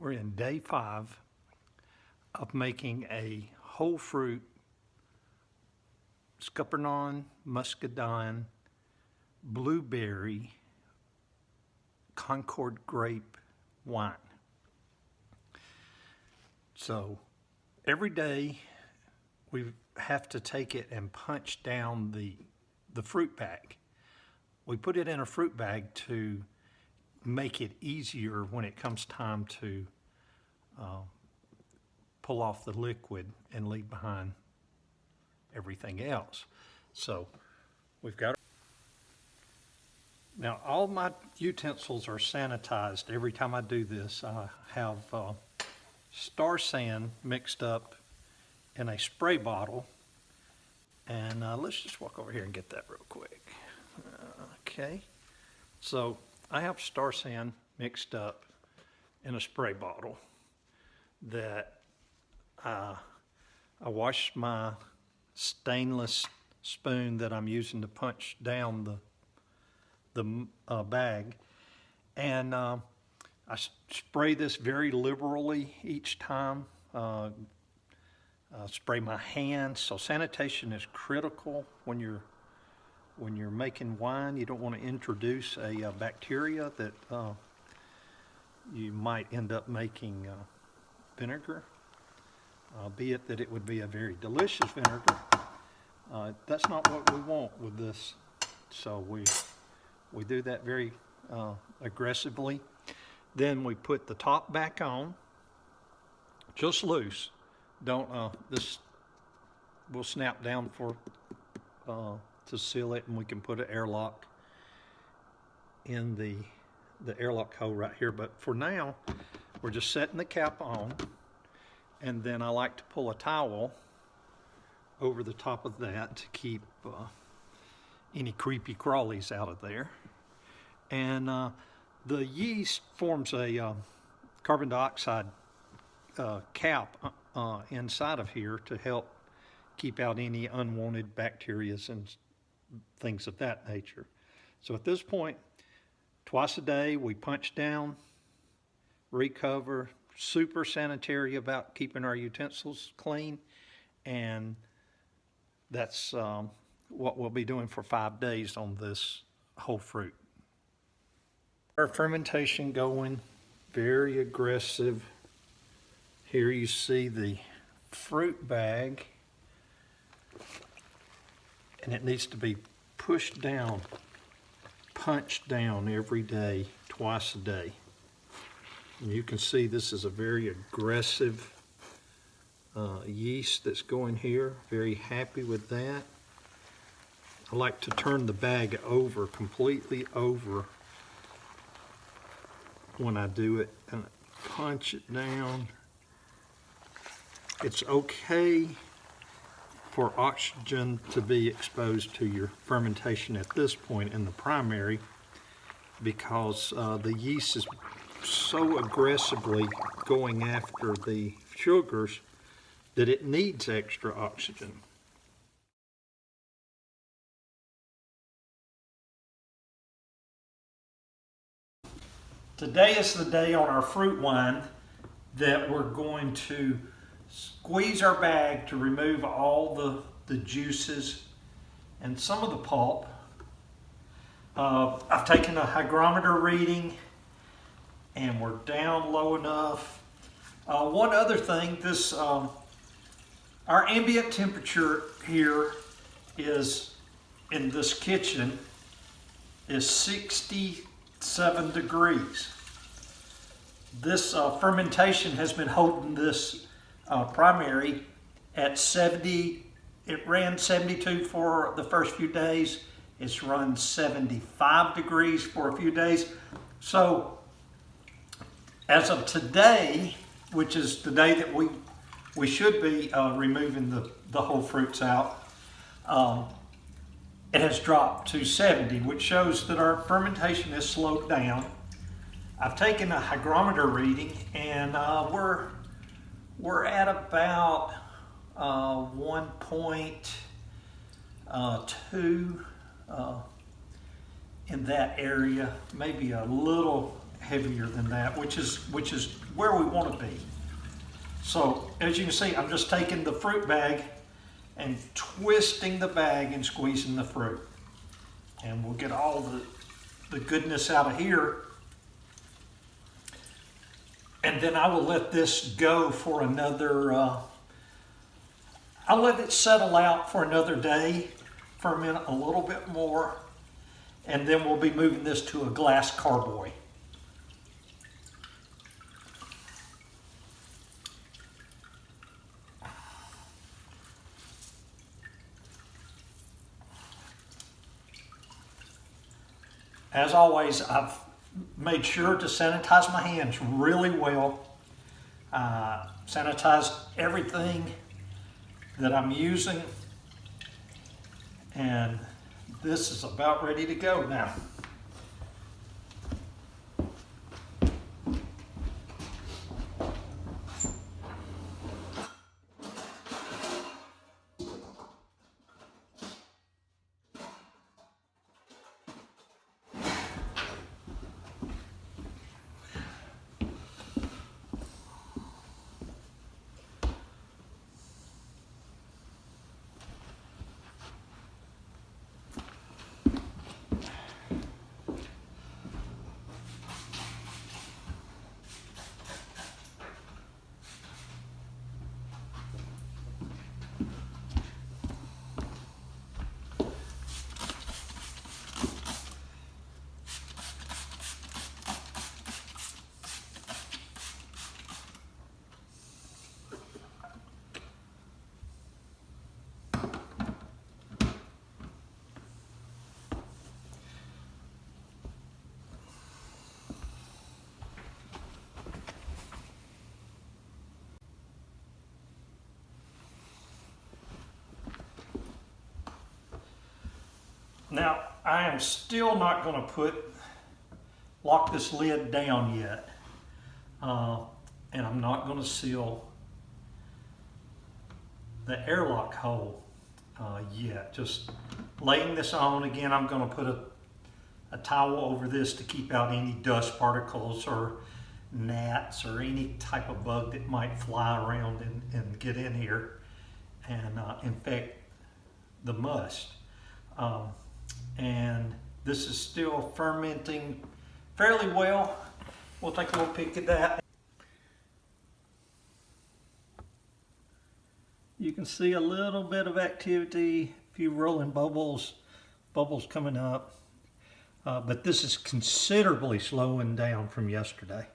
We're in day 5 of making a whole fruit Scuppernong Muscadine blueberry Concord grape wine. So every day we have to take it and punch down the fruit bag. We put it in a fruit bag to make it easier when it comes time to pull off the liquid and leave behind everything else. So we've got, now all my utensils are sanitized. Every time I do this, I have Star San mixed up in a spray bottle. And let's just walk over here and get that real quick. Okay, so I have Star San mixed up in a spray bottle that I wash my stainless spoon that I'm using to punch down the bag, and I spray this very liberally each time. Spray my hands. So sanitation is critical when you're making wine. You don't want to introduce a bacteria that you might end up making vinegar, albeit that it would be a very delicious vinegar. That's not what we want with this, so we do that very aggressively. Then we put the top back on, just loose. Don't this will snap down for to seal it, and we can put an airlock in the airlock hole right here. But for now, we're just setting the cap on, and then I like to pull a towel over the top of that to keep any creepy crawlies out of there. And the yeast forms a carbon dioxide cap inside of here to help keep out any unwanted bacteria and things of that nature. So at this point, twice a day we punch down, recover, super sanitary about keeping our utensils clean, and that's what we'll be doing for 5 days on this whole fruit. Our fermentation going very aggressive. Here you see the fruit bag, and it needs to be pushed down, punched down every day, twice a day. And you can see this is a very aggressive yeast that's going here. Very happy with that. I like to turn the bag over, completely over when I do it, and punch it down. It's okay for oxygen to be exposed to your fermentation at this point in the primary, because the yeast is so aggressively going after the sugars that it needs extra oxygen. Today is the day on our fruit wine that we're going to squeeze our bag to remove all the juices and some of the pulp. I've taken a hygrometer reading, and we're down low enough. One other thing, this our ambient temperature here is, in this kitchen, is 67 degrees. This fermentation has been holding this primary at 70. It ran 72 for the first few days. It's run 75 degrees for a few days. So as of today, which is the day that we should be removing the whole fruits out, it has dropped to 70, which shows that our fermentation has slowed down. I've taken a hygrometer reading, and we're at about 1.2 in that area, maybe a little heavier than that, which is where we want to be. So as you can see, I'm just taking the fruit bag and twisting the bag and squeezing the fruit. And we'll get all the goodness out of here. And then I will let this go for another, I'll let it settle out for another day, ferment a little bit more, and then we'll be moving this to a glass carboy. As always, I've made sure to sanitize my hands really well. Sanitize everything that I'm using. And this is about ready to go now. Now, I am still not going to lock this lid down yet. And I'm not going to seal the airlock hole yet. Just laying this on. Again, I'm going to put a towel over this to keep out any dust particles or gnats or any type of bug that might fly around and get in here and infect the must. And this is still fermenting fairly well. We'll take a little peek at that. You can see a little bit of activity, a few rolling bubbles coming up. But this is considerably slowing down from yesterday.